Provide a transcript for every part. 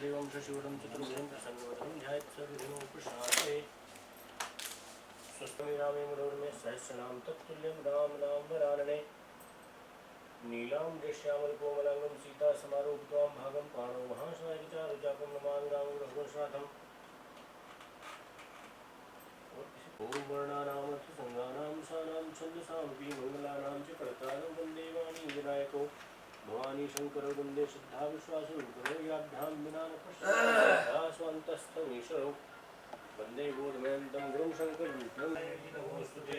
वासुदेवं शशिवरं चतुर्भुजं प्रसन्नवदनं ध्यायेत् सर्वविघ्नोपशान्तये स्वस्ति रामे मनोरमे सहस्रनाम तत्तुल्यं रामनामवरानने नीलां दृश्यामलकोमलांगं सीता समारोपितां भागं पाणौ महासायिचारुचापं नमामि रामं रघुवंशनाथम् ओम वर्णानामर्थसंज्ञानां सानां छन्दसामपि मंगलानां च कर्तारं वन्दे वाणी विनायको भवानी शंकरो वन्दे शुद्धा विश्वासरूपिणो याभ्यां विना न पश्यति स्वान्तस्थमीश्वरो वन्दे बोधमयन्तं गुरुं शङ्कररूपिणं नमोऽस्तुते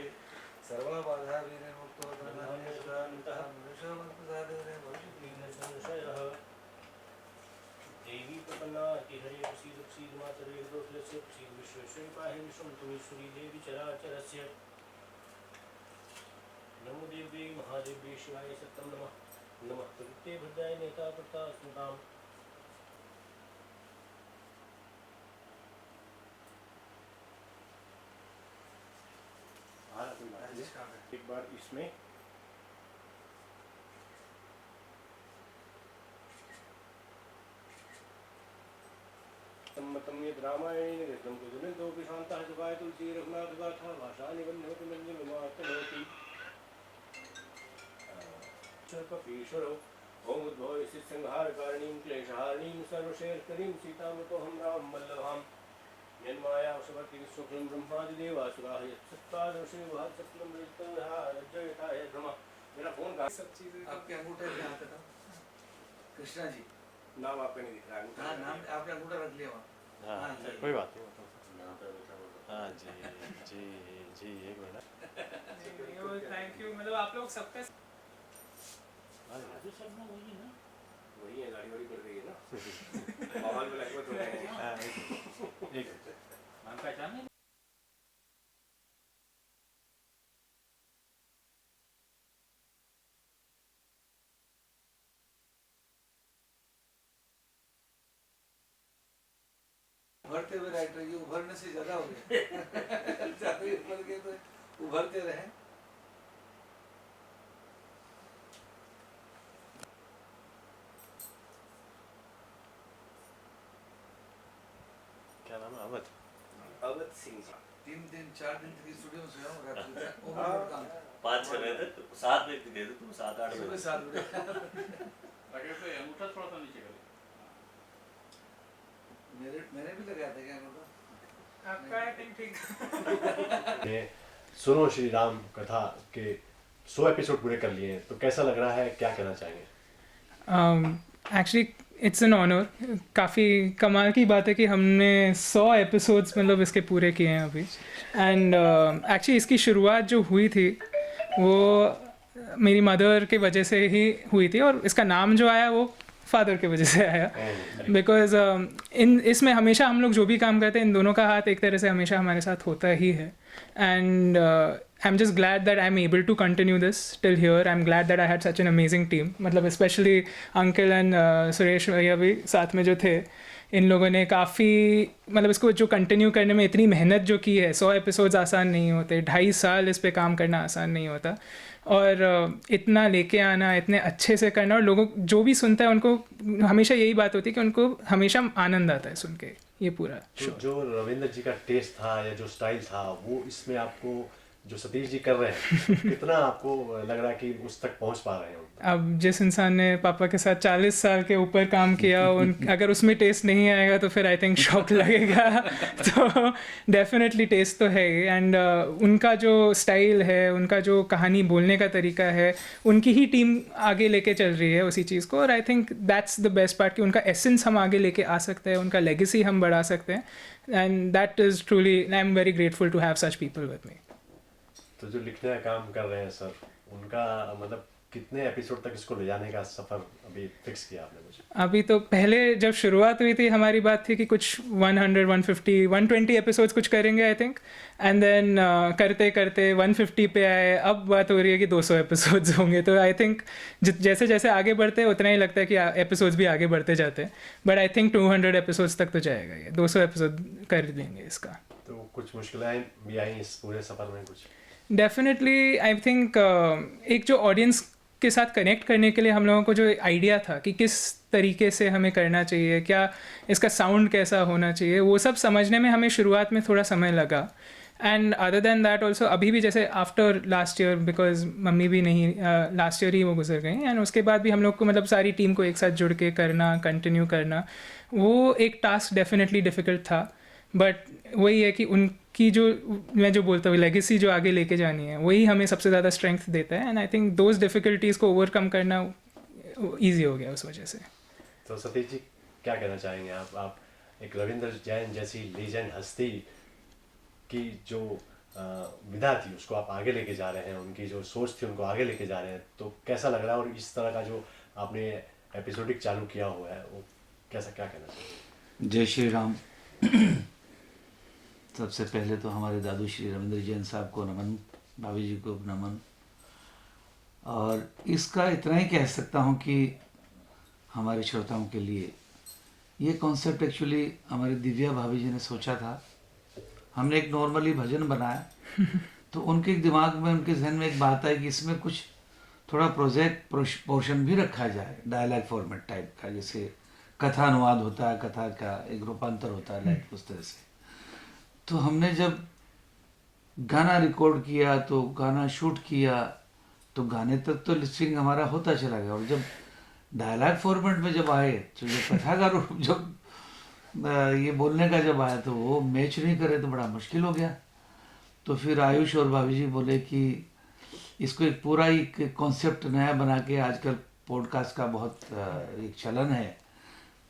सर्वबाधाविनिर्मुक्तो ब्रह्माण्डसदानन्तः संशयः देवी प्रपन्नातिहरे प्रसीद प्रसीद मातरे दोषलस्य प्रसीद विश्वेश्वरी पाहि विश्वं त्वमीश्वरी देवी चराचरस्य नमो देव्यै महादेव्यै शिवाय सत्यं नमः नमः प्रकृते भद्राय नेता प्रता स्मृताम् एक बार इसमें सम्मतं यद् रामायणेन कृतं कुतुलितोऽपि शान्तः सुखाय तुलसी रघुनाथ गाथा भाषा निबन्धोऽपि मञ्जुलमातनोति कपीश्वरो ओम उद्भव संहारकारिणीं क्लेशहारिणीं सर्वशेषकरीं सीतामृतोऽहं राम वल्लभाम् यन्माया वशवर्तिं सुखं ब्रह्मादिदेवासुराः यत्सत्पादवशेवासक्लं रजयथाय भ्रमः। मेरा फोन का सब चीजें आपके अंगूठे पे आता था कृष्णा जी नाम आपका नहीं दिख रहा है। हाँ नाम आपने अंगूठा रख लिया वहाँ हाँ कोई बात नहीं हाँ जी जी जी एक मिनट थैंक यू मतलब आप लोग सबका राजू शर्मा वही ना वही है गाड़ी वाड़ी कर रही है ना माहौल में लगभग हो रहे हैं। एक नाम पहचान है उभरते हुए राइटर ये उभरने से ज्यादा हो गए ज्यादा ही उभर गए तो उभरते रहे। क्या नाम है अवध अवध सिंह जी 3 दिन 4 दिन तक स्टूडियो में सोया हूँ रात को काम 5-6 बजे तक 7 बजे तक गए थे तुम 7-8 सुबह बजे 7 बजे बजट पे अंगूठा थोड़ा सा नीचे करो मैंने भी लगाया था क्या अंगूठा आपका आई थिंक ठीक सुनो श्री राम कथा के 100 एपिसोड पूरे कर लिए हैं तो कैसा लग रहा है क्या कहना चाहेंगे? एक्चुअली इट्स एन ऑनर काफ़ी कमाल की बात है कि हमने 100 एपिसोड्स मतलब इसके पूरे किए हैं अभी एंड एक्चुअली इसकी शुरुआत जो हुई थी वो मेरी मदर के वजह से ही हुई थी और इसका नाम जो आया वो फादर के वजह से आया बिकॉज इसमें हमेशा हम लोग जो भी काम करते हैं इन दोनों का हाथ एक तरह से हमेशा हमारे साथ होता ही है and I am just glad that I am able to continue this till here I am glad that I had such an amazing team मतलब स्पेशली अंकल एंड सुरेश भैया भी साथ में जो थे इन लोगों ने काफ़ी मतलब इसको जो कंटिन्यू करने में इतनी मेहनत जो की है 100 एपिसोड्स आसान नहीं होते 2.5 साल इस पे काम करना आसान नहीं होता और इतना लेके आना इतने अच्छे से करना और लोगों जो भी सुनता है उनको हमेशा यही बात होती है कि उनको हमेशा आनंद आता है सुन के ये पूरा तो जो रविंद्र जी का टेस्ट था या जो स्टाइल था वो इसमें आपको जो सतीश जी कर रहे हैं कितना आपको लग रहा है कि उस तक पहुंच पा रहे हैं? अब जिस इंसान ने पापा के साथ 40 साल के ऊपर काम किया अगर उसमें टेस्ट नहीं आएगा तो फिर आई थिंक शॉक लगेगा तो डेफिनेटली टेस्ट तो है ही एंड उनका जो स्टाइल है उनका जो कहानी बोलने का तरीका है उनकी ही टीम आगे लेके चल रही है उसी चीज़ को और I think that's the best part कि उनका एसेंस हम आगे लेके आ सकते हैं उनका लेगेसी हम बढ़ा सकते हैं and that is truly I am very grateful to have such people with me. तो जो लिखने का काम कर रहे हैं सर उनका मतलब कितने एपिसोड तक इसको ले जाने का सफ़र अभी फिक्स किया आपने? मुझे अभी तो पहले जब शुरुआत हुई थी हमारी बात थी कि कुछ 100 150 120 एपिसोड्स कुछ करेंगे आई थिंक एंड देन करते करते 150 पे आए अब बात हो रही है कि 200 एपिसोड्स होंगे तो आई थिंक जैसे जैसे आगे बढ़ते हैं उतना ही लगता है कि एपिसोड्स भी आगे बढ़ते जाते हैं बट आई थिंक 200 एपिसोड्स तक तो जाएगा ये 200 एपिसोड कर लेंगे इसका। तो कुछ मुश्किलें भी आई इस पूरे सफ़र में कुछ? डेफिनेटली आई थिंक एक जो ऑडियंस के साथ कनेक्ट करने के लिए हम लोगों को जो आइडिया था कि किस तरीके से हमें करना चाहिए, क्या इसका साउंड कैसा होना चाहिए, वो सब समझने में हमें शुरुआत में थोड़ा समय लगा. And other than that also अभी भी जैसे after last year, because mummy भी नहीं लास्ट ईयर ही वो गुजर गई, एंड उसके बाद भी हम लोग को मतलब सारी टीम को एक साथ जुड़ के करना, कंटिन्यू करना, वो एक टास्क डेफिनेटली डिफ़िकल्ट था. बट वही है कि उनकी जो मैं जो बोलता हूँ लेगेसी जो आगे लेके जानी है, वही हमें सबसे ज़्यादा स्ट्रेंथ देता है. And I think those difficulties को ओवरकम करना ईजी हो गया उस वजह से. तो सतीश जी क्या कहना चाहेंगे आप एक रविंद्र जैन जैसी लीजेंड हस्ती की जो विधा थी उसको आप आगे लेके जा रहे हैं, उनकी जो सोच थी उनको आगे लेके जा रहे हैं, तो कैसा लग रहा है? और इस तरह का जो आपने एपिसोडिक चालू किया हुआ है वो कैसा, क्या कहना चाहिए? जय श्री राम. सबसे पहले तो हमारे दादू श्री रविंद्र जैन साहब को नमन, भाभी जी को नमन. और इसका इतना ही कह सकता हूँ कि हमारे श्रोताओं के लिए ये कॉन्सेप्ट एक्चुअली हमारी दिव्या भाभी जी ने सोचा था. हमने एक नॉर्मली भजन बनाया तो उनके दिमाग में, उनके जहन में एक बात आई कि इसमें कुछ थोड़ा प्रोजेक्ट पोर्शन भी रखा जाए, डायलॉग फॉर्मेट टाइप का, जैसे कथा अनुवाद होता है, कथा का एक रूपांतर होता है, लाइक उस तरह से. तो हमने जब गाना रिकॉर्ड किया, तो गाना शूट किया, तो गाने तक तो लिपसिंग हमारा होता चला गया, और जब डायलॉग फॉर्मेट में जब आए तो जब कथा का रूप, जब ये बोलने का जब आया तो वो मैच नहीं करे तो बड़ा मुश्किल हो गया. तो फिर आयुष और भाभी जी बोले कि इसको एक पूरा एक कॉन्सेप्ट नया बना के, आजकल पॉडकास्ट का बहुत एक चलन है,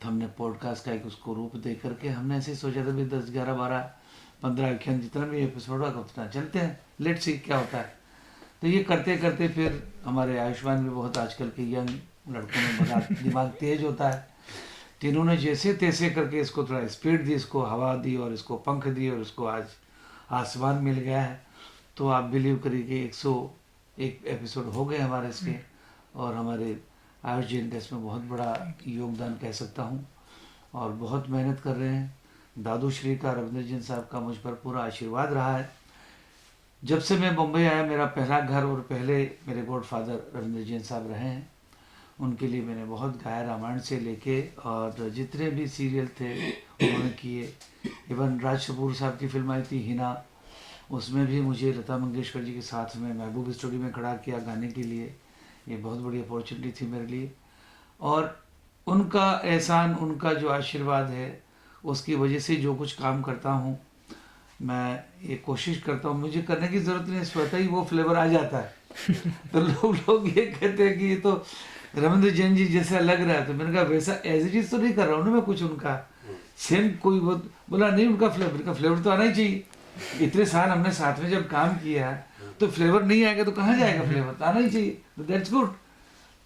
तो हमने पॉडकास्ट का एक उसको रूप दे करके हमने ऐसे ही सोचा था भी 10, 11, 12, 15 आख्यान जितना भी एपिसोड होगा उतना चलते हैं, लेट्स सी क्या होता है. तो ये करते करते फिर हमारे आयुष्मान भी बहुत आजकल के यंग लड़कों में बड़ा दिमाग तेज होता है, तो इन्होंने जैसे तैसे करके इसको थोड़ा स्पीड दी, इसको हवा दी और इसको पंख दी और इसको आज आसमान मिल गया है. तो आप बिलीव करिए कि 101 एपिसोड हो गए हमारे इसके, और हमारे आयुष जैन का इसमें बहुत बड़ा योगदान कह सकता हूँ, और बहुत मेहनत कर रहे हैं. दादू श्री का, रविंद्र जैन साहब का मुझ पर पूरा आशीर्वाद रहा है. जब से मैं बम्बई आया, मेरा पहला घर और पहले मेरे गॉडफादर रविंद्र जैन साहब रहे हैं. उनके लिए मैंने बहुत गाया, रामायण से लेके और जितने भी सीरियल थे उन्होंने किए. इवन राज कपूर साहब की फिल्म आई थी हिना, उसमें भी मुझे लता मंगेशकर जी के साथ में महबूब स्टूडियो में खड़ा किया गाने के लिए. ये बहुत बड़ी अपॉर्चुनिटी थी मेरे लिए, और उनका एहसान, उनका जो आशीर्वाद है, उसकी वजह से जो कुछ काम करता हूँ मैं ये कोशिश करता हूँ, मुझे करने की ज़रूरत नहीं, स्वतः ही वो फ्लेवर आ जाता है. तो लोग ये कहते हैं कि ये तो रविंद्र जैन जी जैसा लग रहा है, तो मैंने कहा वैसा एज इट इज तो नहीं कर रहा हूँ ना मैं कुछ उनका सेम. कोई बोला नहीं, उनका फ्लेवर तो आना ही चाहिए. इतने साल हमने साथ में जब काम किया तो फ्लेवर नहीं आएगा तो कहाँ जाएगा, फ्लेवर तो आना ही चाहिए. तो दैट्स गुड.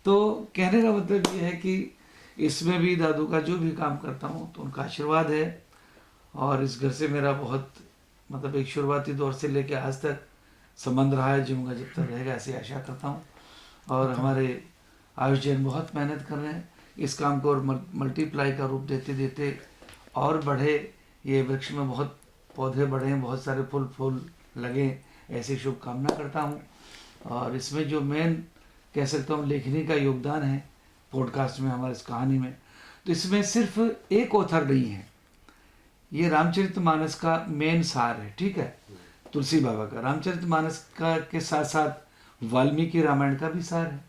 तो कहने का मतलब ये है कि इसमें भी दादू का जो भी काम करता हूँ तो उनका आशीर्वाद है, और इस घर से मेरा बहुत मतलब एक शुरुआती दौर से लेके आज तक संबंध रहा है, जीऊँगा जब तक रहेगा, ऐसी आशा करता हूँ. और हमारे आयुष जैन बहुत मेहनत कर रहे हैं इस काम को, और मल्टीप्लाई का रूप देते देते और बढ़े, ये वृक्ष में बहुत पौधे बढ़े हैं, बहुत सारे फूल लगे, ऐसी शुभकामना करता हूँ. और इसमें जो मेन कह सकता हूँ लेखनी का योगदान है पॉडकास्ट में, हमारे इस कहानी में, तो इसमें सिर्फ एक ऑथर नहीं है. ये रामचरितमानस का मेन सार है, ठीक है, तुलसी बाबा का रामचरितमानस का के साथ साथ वाल्मीकि रामायण का भी सार है,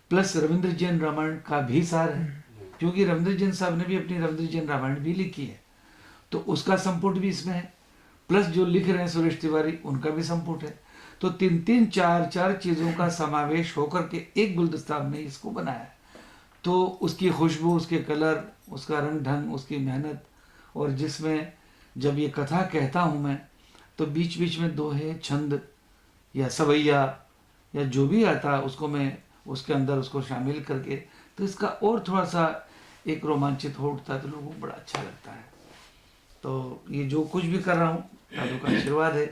प्लस रविंद्र जैन रामायण का भी सार है, क्योंकि रविंद्र जैन साहब ने भी अपनी रविंद्र जैन रामायण भी लिखी है, तो उसका संपुट भी इसमें है. प्लस जो लिख रहे हैं सुरेश तिवारी, उनका भी संपुट है. तो 3-3, 4-4 चीज़ों का समावेश होकर के एक गुलदस्ता हमने इसको बनाया. तो उसकी खुशबू, उसके कलर, उसका रंग ढंग, उसकी मेहनत, और जिसमें जब ये कथा कहता हूँ मैं तो बीच बीच में दोहे, छंद या सवैया या जो भी आता है उसको मैं उसके अंदर उसको शामिल करके, तो इसका और थोड़ा सा एक रोमांचित हो उठता है, तो लोगों को बड़ा अच्छा लगता है. तो ये जो कुछ भी कर रहा हूँ दादू का आशीर्वाद है,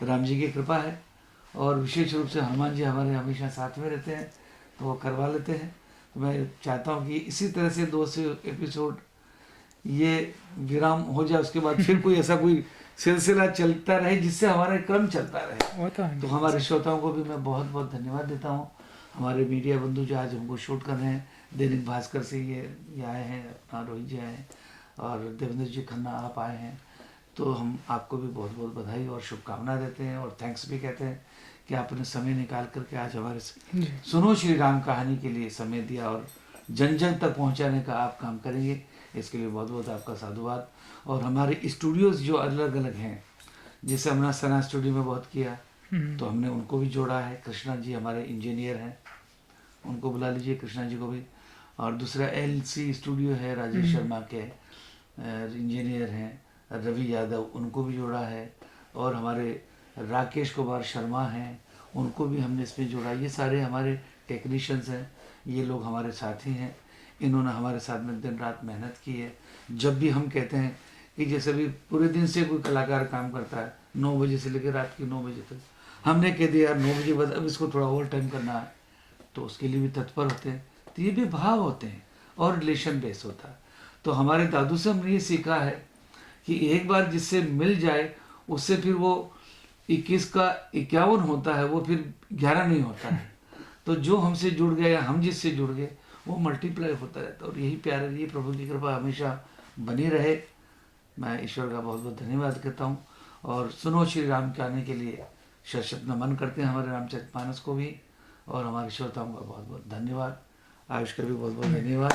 राम जी की कृपा है, और विशेष रूप से हनुमान जी हमारे हमेशा साथ में रहते हैं, तो वो करवा लेते हैं. तो मैं चाहता हूँ कि इसी तरह से 200 एपिसोड ये विराम हो जाए, उसके बाद फिर कोई ऐसा कोई सिलसिला चलता रहे जिससे हमारा क्रम चलता रहे. तो हमारे श्रोताओं को भी मैं बहुत बहुत धन्यवाद देता हूँ. हमारे मीडिया बंधु जो आज हमको शूट कर रहे हैं, दैनिक भास्कर से ये आए हैं, अपना रोहित जी आए हैं और देवेंद्र जी खन्ना आप आए हैं, तो हम आपको भी बहुत बहुत बधाई और शुभकामनाएं देते हैं और थैंक्स भी कहते हैं कि आपने समय निकाल करके आज हमारे सुनो श्री राम कहानी के लिए समय दिया और जन जन तक पहुंचाने का आप काम करेंगे, इसके लिए बहुत बहुत आपका साधुवाद। और हमारे स्टूडियोज़ जो अलग अलग हैं, जैसे हमने सना स्टूडियो में बहुत किया, तो हमने उनको भी जोड़ा है। कृष्णा जी हमारे इंजीनियर हैं, उनको बुला लीजिए, कृष्णा जी को भी। और दूसरा LC स्टूडियो है, राजेश शर्मा के इंजीनियर हैं, रवि यादव, उनको भी जोड़ा है। और हमारे राकेश कुमार शर्मा हैं, उनको भी हमने इसमें जोड़ा। ये सारे हमारे टेक्नीशियंस हैं, ये लोग हमारे साथी हैं, इन्होंने हमारे साथ में दिन रात मेहनत की है। जब भी हम कहते हैं कि जैसे भी पूरे दिन से कोई कलाकार काम करता है 9 बजे से लेकर रात के 9 बजे तक, हमने कह दिया यार 9 बजे बाद अब इसको थोड़ा ओवर टाइम करना है, तो उसके लिए भी तत्पर होते हैं। तो ये भी भाव होते हैं और रिलेशन बेस होता है। तो हमारे दादू से हमने ये सीखा है कि एक बार जिससे मिल जाए उससे फिर वो 21 का 51 होता है, वो फिर 11 नहीं होता है। तो जो हमसे जुड़ गए या हम जिससे जुड़ गए वो मल्टीप्लाई होता रहता है। और यही प्यार है, ये प्रभु की कृपा हमेशा बनी रहे। मैं ईश्वर का बहुत बहुत धन्यवाद करता हूँ और सुनो श्री राम के आने के लिए शत नमन करते हैं हमारे रामचरितमानस को भी, और हमारे श्रोताओं का बहुत बहुत धन्यवाद। आयुष का भी बहुत बहुत धन्यवाद,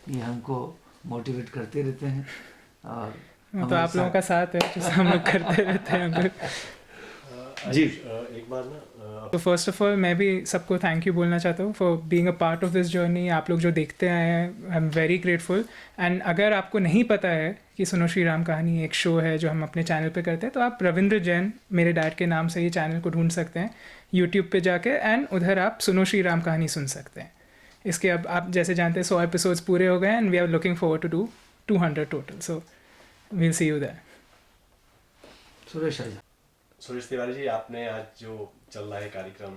ये हमको मोटिवेट करते रहते हैं। और तो आप लोगों का साथ है जिसे हम लोग करते रहते हैं। जी एक बार ना तो फर्स्ट ऑफ ऑल मैं भी सबको थैंक यू बोलना चाहता हूँ for being a part of this journey. आप लोग जो देखते आए हैं, आई एम वेरी ग्रेटफुल। एंड अगर आपको नहीं पता है कि सुनो श्री राम कहानी एक शो है जो हम अपने चैनल पे करते हैं, तो आप रविंद्र जैन, मेरे डैड के नाम से ही चैनल को ढूंढ सकते हैं यूट्यूब पे जाके, एंड उधर आप सुनो श्री राम कहानी सुन सकते हैं। इसके अब आप जैसे जानते हैं 100 एपिसोड्स पूरे हो गए and we are looking forward to do 200 total, so we'll see you there. Suresh Tiwari ji, आपने आज जो चल रहा है कार्यक्रम,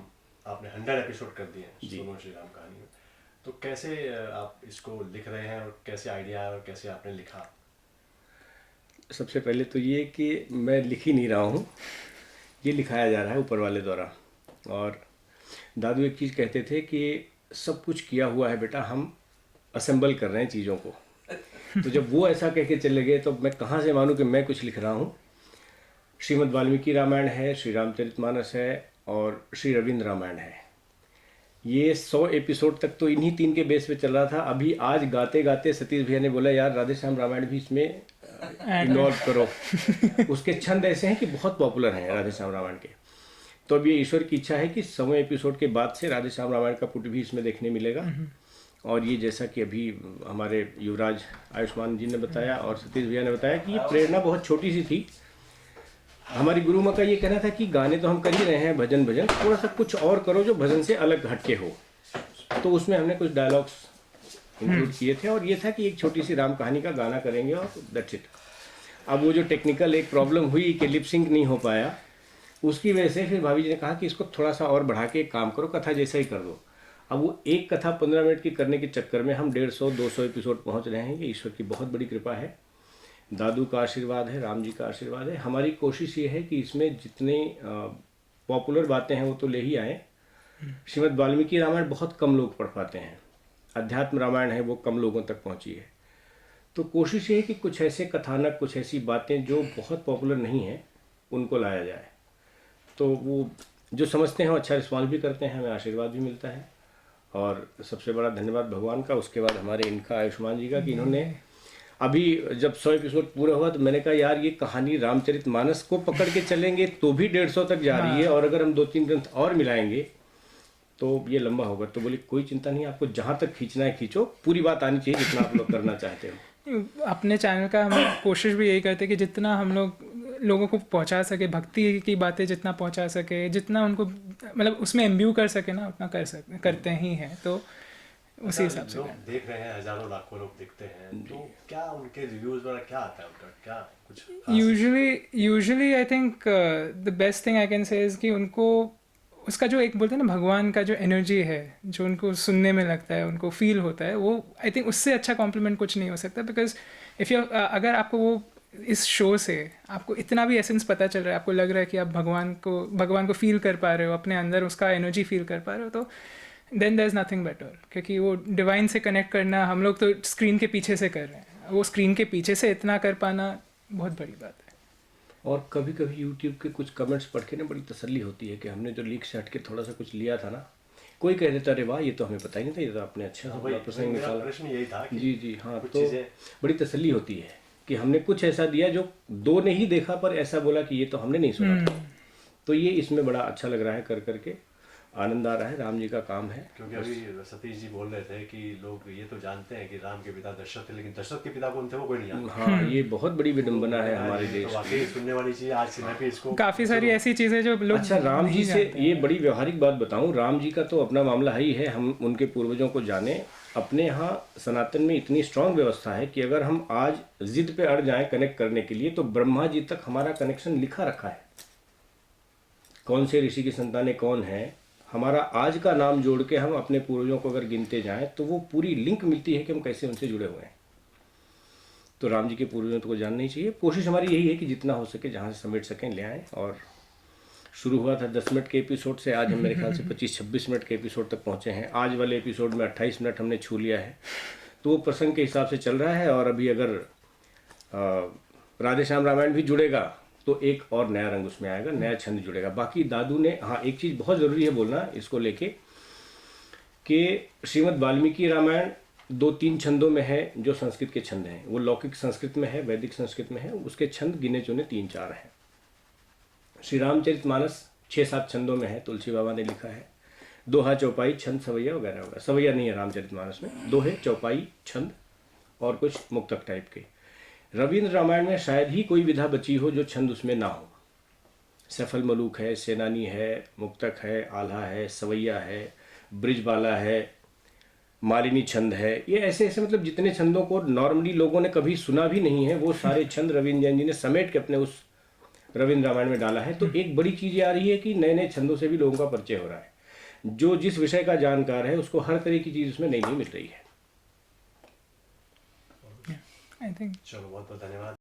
आपने 100 एपिसोड कर दिए हैं सुनो श्री राम कहानी में, तो कैसे आप इसको लिख रहे हैं और कैसे आइडिया आया और कैसे आपने लिखा? सबसे पहले तो ये कि मैं लिख ही नहीं रहा हूँ, ये लिखाया जा रहा है ऊपर वाले द्वारा। और दादू एक चीज़ कहते थे कि सब कुछ किया हुआ है बेटा, हम असेंबल कर रहे हैं चीज़ों को। तो जब वो ऐसा कह के चले गए तो मैं कहाँ से मानूँ कि मैं कुछ लिख रहा हूँ। श्रीमद् वाल्मीकि रामायण है, श्री रामचरितमानस है और श्री रविंद्र रामायण है। ये 100 एपिसोड तक तो इन्हीं 3 के बेस पे चल रहा था। अभी आज गाते गाते सतीश भैया ने बोला यार राधे श्याम रामायण भी इसमें इन्वॉल्व करो। उसके छंद ऐसे हैं कि बहुत पॉपुलर हैं राधे श्याम रामायण के। तो अब ये ईश्वर की इच्छा है कि 100 एपिसोड के बाद से राधे श्याम रामायण का पुट भी इसमें देखने मिलेगा। और ये जैसा कि अभी हमारे युवराज आयुष्मान जी ने बताया और सतीश भैया ने बताया कि ये प्रेरणा बहुत छोटी सी थी। हमारी गुरु माँ का ये कहना था कि गाने तो हम कर ही रहे हैं, भजन थोड़ा सा कुछ और करो जो भजन से अलग हटके हो। तो उसमें हमने कुछ डायलॉग्स इंक्लूड किए थे और ये था कि एक छोटी सी राम कहानी का गाना करेंगे और दैट्स इट। अब वो जो टेक्निकल एक प्रॉब्लम हुई कि लिप सिंक नहीं हो पाया, उसकी वजह से फिर भाभी जी ने कहा कि इसको थोड़ा सा और बढ़ा के काम करो, कथा जैसा ही कर दो। अब वो एक कथा 15 मिनट की करने के चक्कर में हम 150-200 एपिसोड पहुंच रहे हैं। ये ईश्वर की बहुत बड़ी कृपा है, दादू का आशीर्वाद है, राम जी का आशीर्वाद है। हमारी कोशिश ये है कि इसमें जितने पॉपुलर बातें हैं वो तो ले ही आए। श्रीमद् वाल्मीकि रामायण बहुत कम लोग पढ़ पाते हैं, अध्यात्म रामायण है वो कम लोगों तक पहुंची है। तो कोशिश ये है कि कुछ ऐसे कथानक, कुछ ऐसी बातें जो बहुत पॉपुलर नहीं हैं उनको लाया जाए। तो वो जो समझते हैं वो अच्छा रिस्पॉन्स भी करते हैं, हमें आशीर्वाद भी मिलता है। और सबसे बड़ा धन्यवाद भगवान का, उसके बाद हमारे इनका आयुष्मान जी का कि इन्होंने अभी जब 100 एपिसोड पूरा हुआ तो मैंने कहा यार ये कहानी रामचरितमानस को पकड़ के चलेंगे तो भी 150 तक जा रही है, और अगर हम 2-3 ग्रंथ और मिलाएंगे तो ये लंबा होगा। तो बोले कोई चिंता नहीं, आपको जहाँ तक खींचना है खींचो, पूरी बात आनी चाहिए जितना आप लोग करना चाहते हो। अपने चैनल का हम कोशिश भी यही करते हैं कि जितना हम लोगों को पहुंचा सके, भक्ति की बातें जितना पहुंचा सके, जितना उनको मतलब उसमें इम्ब्यू कर सके ना, उतना करते ही हैं। तो उसी हिसाब से लोग देख रहे हैं, हजारों लाखों लोग देखते हैं, तो क्या उनके रिव्यूज वगैरह क्या आता है उनका, क्या कुछ usually I think the best thing I can say is कि उनको उसका जो एक बोलते हैं ना भगवान का जो एनर्जी है, जो उनको सुनने में लगता है, उनको फील होता है, वो आई थिंक उससे अच्छा कॉम्प्लीमेंट कुछ नहीं हो सकता। बिकॉज इफ़ यू अगर आपको वो इस शो से आपको इतना भी एसेंस पता चल रहा है, आपको लग रहा है कि आप भगवान को फील कर पा रहे हो, अपने अंदर उसका एनर्जी फील कर पा रहे हो, तो then there is nothing better, क्योंकि वो डिवाइन से कनेक्ट करना हम लोग तो स्क्रीन के पीछे से कर रहे हैं, वो स्क्रीन के पीछे से इतना कर पाना बहुत बड़ी बात है। और कभी कभी यूट्यूब के कुछ कमेंट्स पढ़ के ना बड़ी तसल्ली होती है कि हमने जो लीक से हट के थोड़ा सा कुछ लिया था ना, कोई कह देता अरे वाह ये तो हमें पता ही नहीं था, ये तो आपने अच्छा सा बड़ा प्रसंग मेरा निकाला। प्रश्न यही था कि जी जी हाँ, कुछ तो चीजें बड़ी तसल्ली होती है कि हमने कुछ ऐसा दिया जो दो ने ही देखा पर ऐसा बोला कि ये तो हमने नहीं सुना था। तो ये इसमें बड़ा अच्छा लग रहा है, कर करके आनंद आ रहा है, राम जी का काम है। क्योंकि अभी सतीश जी बोल रहे थे कि लोग ये तो जानते हैं कि राम के पिता दशरथ थे, लेकिन दशरथ के पिता कौन थे वो कोई नहीं जानता। हाँ, ये बहुत बड़ी विडंबना है हमारे तो देश की। वाकई सुनने वाली चीज आज से मैं भी इसको काफ़ी सारी ऐसी चीज़ें जो लोग अच्छा, राम जी नहीं से जानते। ये बड़ी व्यवहारिक बात बताऊं, राम जी का तो अपना मामला है ही है, हम उनके पूर्वजों को जाने। अपने यहाँ सनातन में इतनी स्ट्रांग व्यवस्था है कि अगर हम आज जिद पे अड़ जाएं कनेक्ट करने के लिए, तो ब्रह्मा जी तक हमारा कनेक्शन लिखा रखा है। कौन से ऋषि की संतानें कौन है, हमारा आज का नाम जोड़ के हम अपने पूर्वजों को अगर गिनते जाएं तो वो पूरी लिंक मिलती है कि हम कैसे उनसे जुड़े हुए हैं। तो राम जी के पूर्वजों को जानना ही चाहिए। कोशिश हमारी यही है कि जितना हो सके जहाँ से समेट सकें ले आएँ। और शुरू हुआ था 10 मिनट के एपिसोड से, आज हम मेरे ख्याल से 25-26 मिनट के एपिसोड तक पहुँचे हैं। आज वाले एपिसोड में 28 मिनट हमने छू लिया है, तो वो प्रसंग के हिसाब से चल रहा है। और अभी अगर राधे श्याम रामायण भी जुड़ेगा तो एक और नया रंग उसमें आएगा, नया छंद जुड़ेगा। बाकी दादू ने, हाँ एक चीज़ बहुत ज़रूरी है बोलना इसको लेके, कि श्रीमद् वाल्मीकि रामायण 2-3 छंदों में है जो संस्कृत के छंद हैं। वो लौकिक संस्कृत में है, वैदिक संस्कृत में है, उसके छंद गिने चुने 3-4 हैं। श्री रामचरितमानस 6-7 छंदों में है, तुलसी बाबा ने लिखा है। दोहा, चौपाई, छंद, सवैया वगैरह वगैरह। सवैया नहीं है रामचरितमानस में, दोहे, चौपाई, छंद और कुछ मुक्तक टाइप के। रविंद्र रामायण में शायद ही कोई विधा बची हो जो छंद उसमें ना हो। सफल मलूक है, सेनानी है, मुक्तक है, आल्हा है, सवैया है, ब्रिजबाला है, मालिनी छंद है। ये ऐसे ऐसे मतलब जितने छंदों को नॉर्मली लोगों ने कभी सुना भी नहीं है, वो सारे छंद रविंद्र जैन जी ने समेट के अपने उस रविंद्र रामायण में डाला है। तो एक बड़ी चीज़ ये आ रही है कि नए नए छंदों से भी लोगों का परिचय हो रहा है। जो जिस विषय का जानकार है उसको हर तरह की चीज़ उसमें नई नई मिल रही है। आई थिंक चलो बहुत बहुत धन्यवाद।